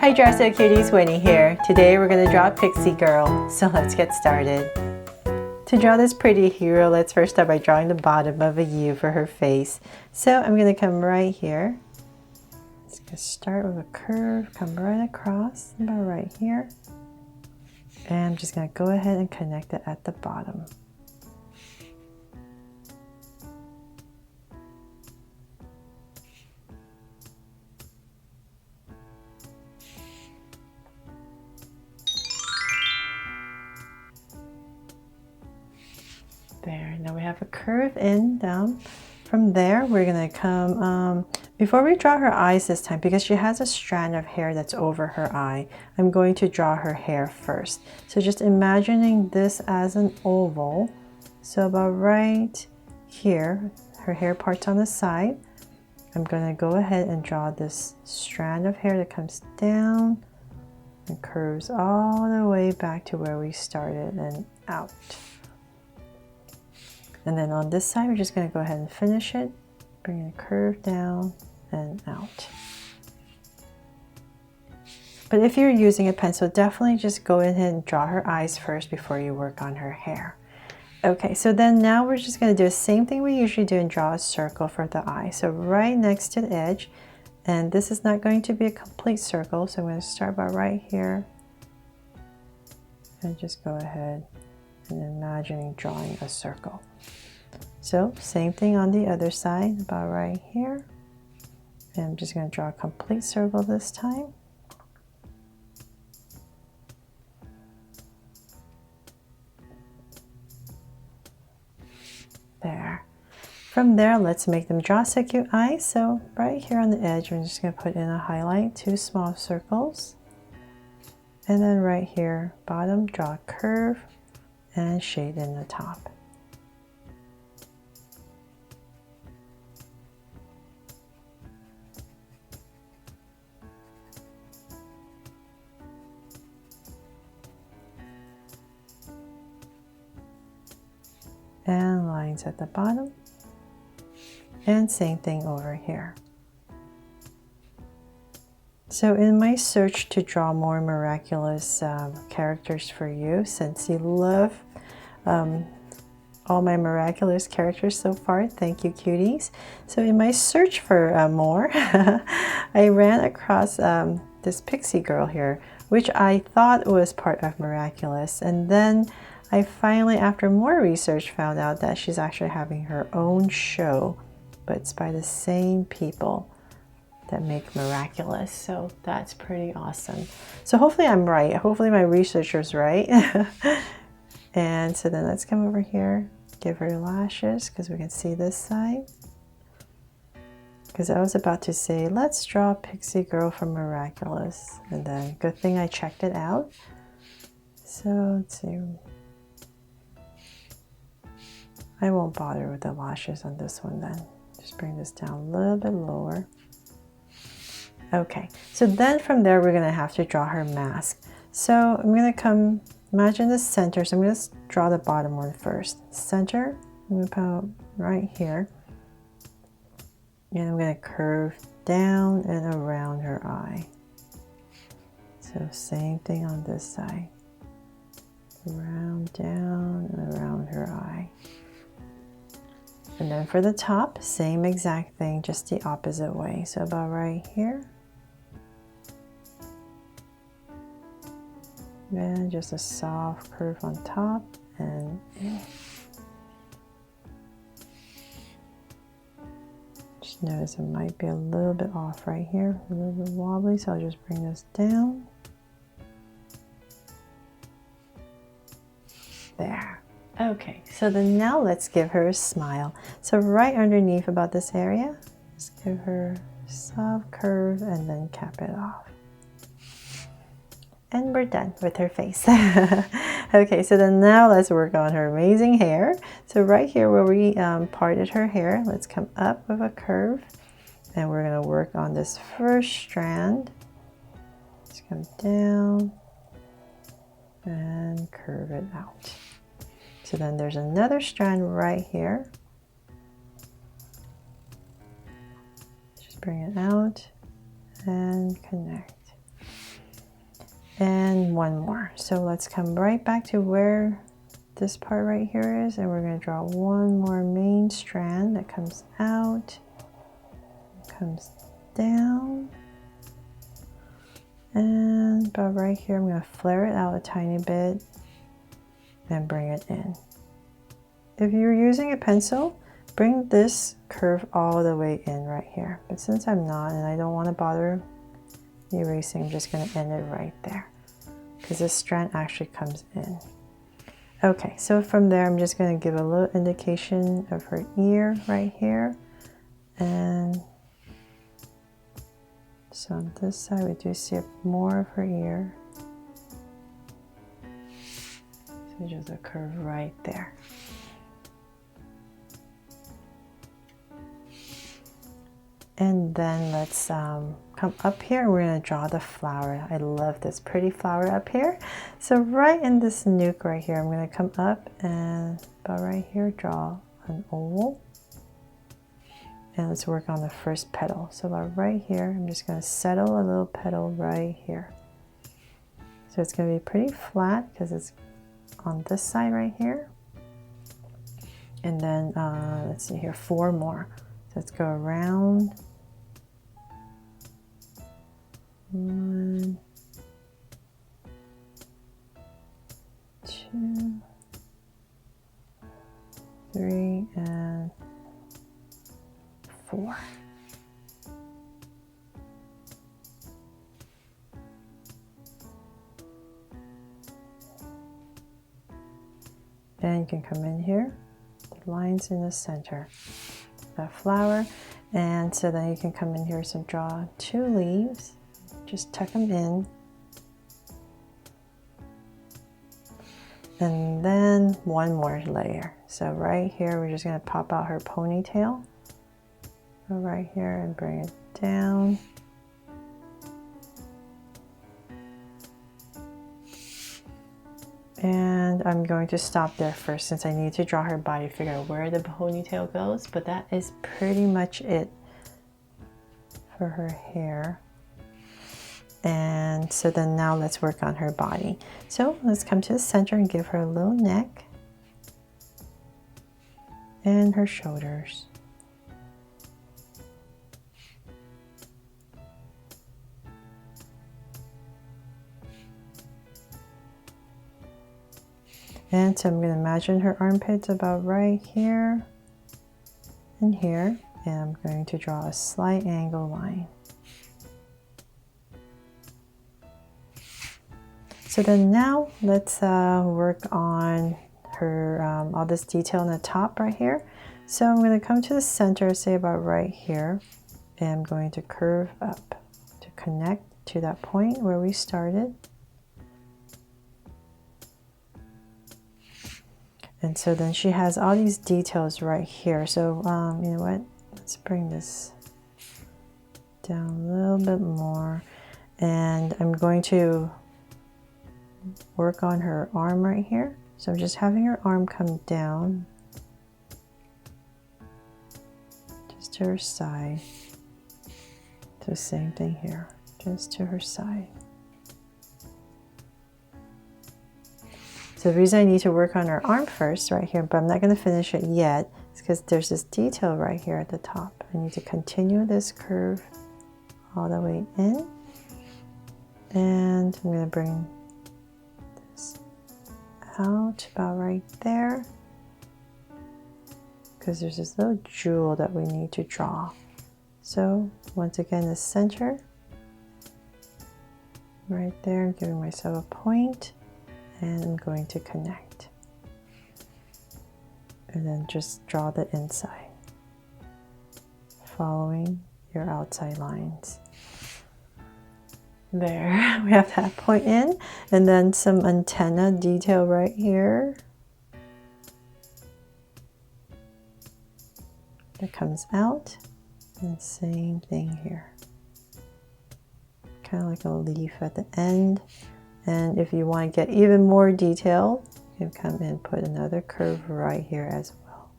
Hi Dresser Cuties, Winnie here. Today we're going to draw Pixie Girl, so let's get started. To draw this pretty hero, let's first start by drawing the bottom of a U for her face. So I'm going to come right here. Let's just start with a curve, come right across, about right here. And I'm just going to go ahead and connect it at the bottom. There, now we have a curve in, down. From there, we're gonna come, before we draw her eyes this time, because she has a strand of hair that's over her eye, I'm going to draw her hair first. So just imagining this as an oval. So about right here, her hair part's on the side. I'm gonna go ahead and draw this strand of hair that comes down and curves all the way back to where we started and out. And then on this side, we're just going to go ahead and finish it, bring the curve down and out. But if you're using a pencil, definitely just go ahead and draw her eyes first before you work on her hair. Okay, so then now we're just going to do the same thing we usually do and draw a circle for the eye. So right next to the edge, and this is not going to be a complete circle, so I'm going to start about right here and just go ahead and imagining drawing a circle. So same thing on the other side, about right here. And I'm just going to draw a complete circle this time. There. From there, let's make them draw so cute eyes. So right here on the edge, we're just going to put in a highlight, 2 small circles. And then right here, bottom, draw a curve and shade in the top. And lines at the bottom. And same thing over here. So in my search to draw more miraculous characters for you, since you love all my miraculous characters so far, thank you cuties. So in my search for more, I ran across this Pixie Girl here, which I thought was part of Miraculous, and then I finally, after more research, found out that she's actually having her own show, but it's by the same people that make Miraculous, so that's pretty awesome. So hopefully I'm right, hopefully my researcher's right. And so then let's come over here, give her lashes, because we can see this side. Because I was about to say, let's draw Pixie Girl from Miraculous, and then good thing I checked it out. So let's see. I won't bother with the lashes on this one then. Just bring this down a little bit lower. Okay, so then from there we're going to have to draw her mask. So I'm going to come, imagine the center, so I'm going to draw the bottom one first. Center, I'm going to put right here. And I'm going to curve down and around her eye. So same thing on this side. Around, down, and around her eye. And then for the top, same exact thing, just the opposite way. So about right here. Then just a soft curve on top and just notice it might be a little bit off right here, a little bit wobbly, so I'll just bring this down. There. Okay, so then now let's give her a smile. So right underneath about this area, just give her a soft curve and then cap it off. And we're done with her face. Okay, so then now let's work on her amazing hair. So right here where we parted her hair, let's come up with a curve. And we're going to work on this first strand. Let's come down and curve it out. So then there's another strand right here. Just bring it out and connect. and one more. So let's come right back to where this part right here is, and we're going to draw one more main strand that comes out, comes down, and about right here I'm going to flare it out a tiny bit and bring it in. If you're using a pencil, bring this curve all the way in right here, but since I'm not and I don't want to bother erasing, I'm just going to end it right there because this strand actually comes in. Okay, so from there I'm just going to give a little indication of her ear right here, and so on this side we do see more of her ear, so just a curve right there. And then let's come up here and we're going to draw the flower. I love this pretty flower up here. So right in this nuke right here, I'm going to come up and about right here draw an oval. And let's work on the first petal. So about right here, I'm just going to settle a little petal right here. So it's going to be pretty flat because it's on this side right here. And then let's see here, 4 more. So let's go around. 1, 2, 3, and 4. And you can come in here, the lines in the center, that flower, and so then you can come in here, so draw 2 leaves. Just tuck them in, and then 1 more layer. So right here we're just going to pop out her ponytail. Go right here and bring it down. And I'm going to stop there first since I need to draw her body, figure out where the ponytail goes, but that is pretty much it for her hair. And so then now let's work on her body. So let's come to the center and give her a little neck and her shoulders. And so I'm going to imagine her armpits about right here and here, and I'm going to draw a slight angle line. So then now let's work on her, all this detail on the top right here. So I'm going to come to the center, say about right here, and I'm going to curve up to connect to that point where we started. And so then she has all these details right here. So you know what, let's bring this down a little bit more, and I'm going to work on her arm right here. So I'm just having her arm come down just to her side. So same thing here, just to her side. So the reason I need to work on her arm first right here, but I'm not going to finish it yet, is because there's this detail right here at the top. I need to continue this curve all the way in, and I'm going to bring out about right there because there's this little jewel that we need to draw. So once again, the center right there, I'm giving myself a point, and I'm going to connect, and then just draw the inside following your outside lines. There, we have that point in, and then some antenna detail right here that comes out, and same thing here, kind of like a leaf at the end. And if you want to get even more detail, you can come and put another curve right here as well.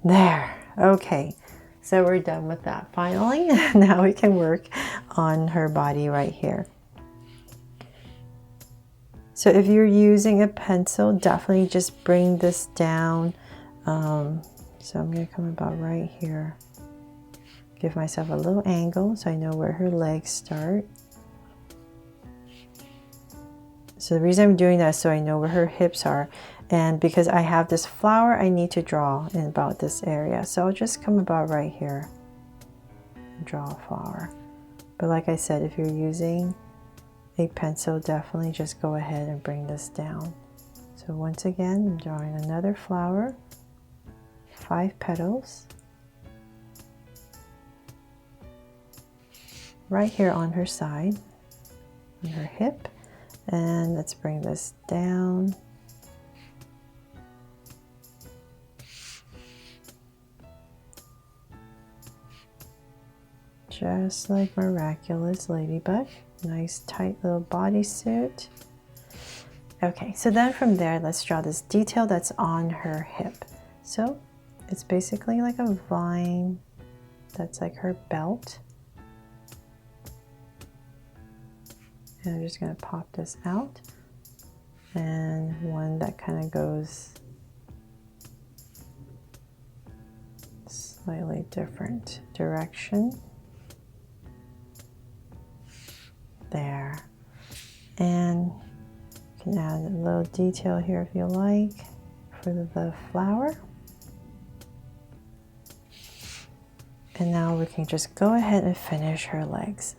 There, okay. So we're done with that finally. Now we can work on her body right here. So if you're using a pencil, definitely just bring this down. So I'm going to come about right here. Give myself a little angle so I know where her legs start. So the reason I'm doing that is so I know where her hips are. And because I have this flower, I need to draw in about this area. So I'll just come about right here and draw a flower. But like I said, if you're using a pencil, definitely just go ahead and bring this down. So once again, I'm drawing another flower, 5 petals, right here on her side, on her hip, and let's bring this down. Just like Miraculous Lady Bug. Nice tight little bodysuit. Okay, so then from there, let's draw this detail that's on her hip. So it's basically like a vine that's like her belt. And I'm just going to pop this out. And one that kind of goes slightly different direction. There. And you can add a little detail here if you like for the flower. And now we can just go ahead and finish her legs.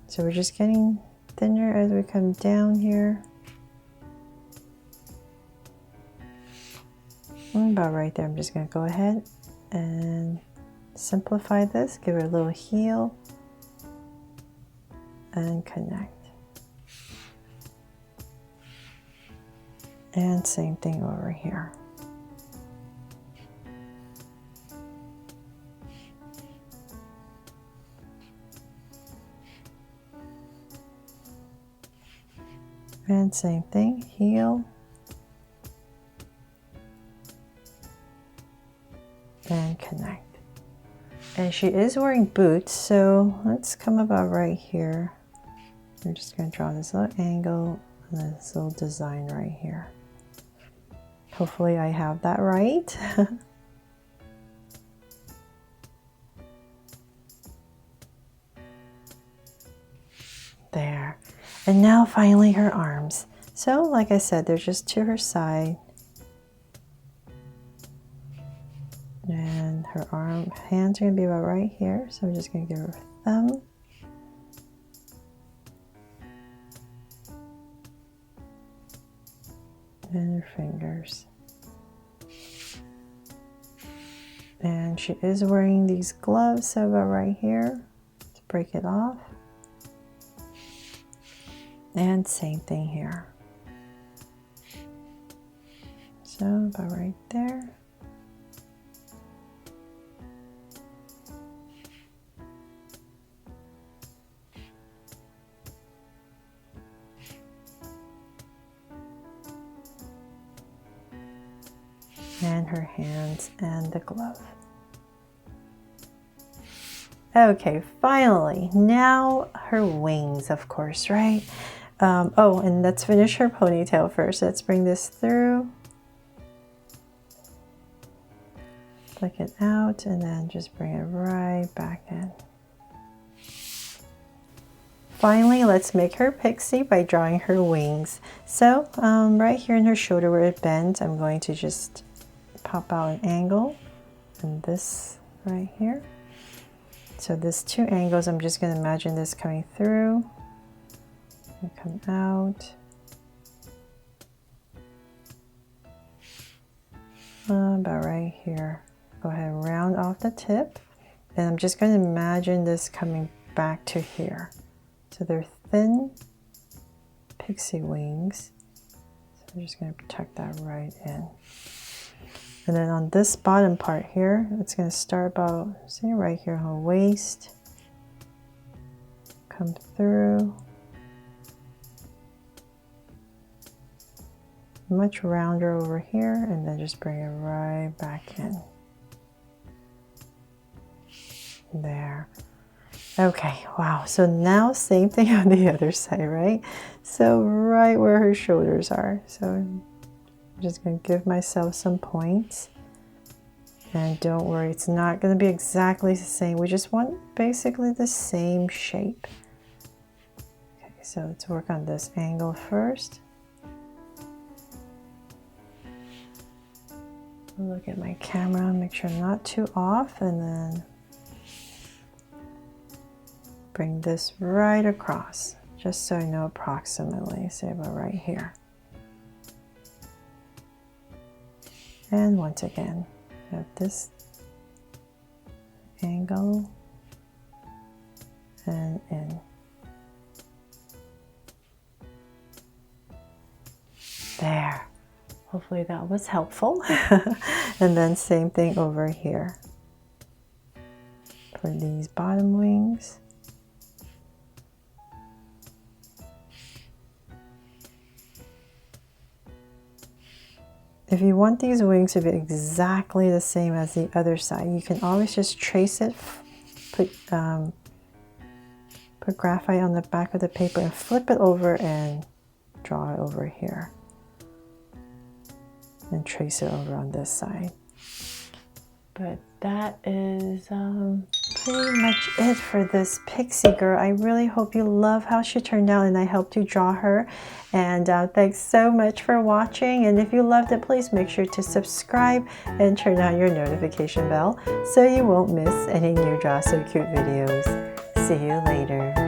So we're just getting thinner as we come down here. And about right there, I'm just going to go ahead and simplify this, give her a little heel, and connect. And same thing over here. And same thing, heel, and connect. And she is wearing boots, so let's come about right here. I'm just going to draw this little angle and this little design right here. Hopefully I have that right. There. And now finally her arms. So like I said, they're just to her side. And her hands are going to be about right here. So I'm just going to give her a thumb. And her fingers. And she is wearing these gloves, so about right here. Let's break it off. And same thing here. So about right there. And her hands and the glove. Okay, finally, now her wings, of course, right? Oh, and let's finish her ponytail first. Let's bring this through. Flick it out and then just bring it right back in. Finally, let's make her pixie by drawing her wings. So right here in her shoulder where it bends, I'm going to just pop out an angle and this right here. So this 2 angles, I'm just going to imagine this coming through and come out. About right here. Go ahead and round off the tip. And I'm just going to imagine this coming back to here. So they're thin pixie wings. So I'm just going to tuck that right in. And then on this bottom part here, it's going to start about, say right here on her waist. Come through. Much rounder over here, and then just bring it right back in. There. Okay, wow. So now same thing on the other side, right? So right where her shoulders are. So I'm just going to give myself some points. And don't worry, it's not going to be exactly the same. We just want basically the same shape. Okay, so let's work on this angle first. Look at my camera, make sure I'm not too off, and then bring this right across, just so I know approximately, say about right here. And once again, at this angle and in. There. Hopefully that was helpful. And then same thing over here for these bottom wings. If you want these wings to be exactly the same as the other side, you can always just trace it, put graphite on the back of the paper and flip it over and draw it over here. And trace it over on this side. But that is pretty much it for this Pixie Girl. I really hope you love how she turned out and I helped you draw her. And thanks so much for watching. And if you loved it, please make sure to subscribe and turn on your notification bell so you won't miss any new Draw So Cute videos. See you later.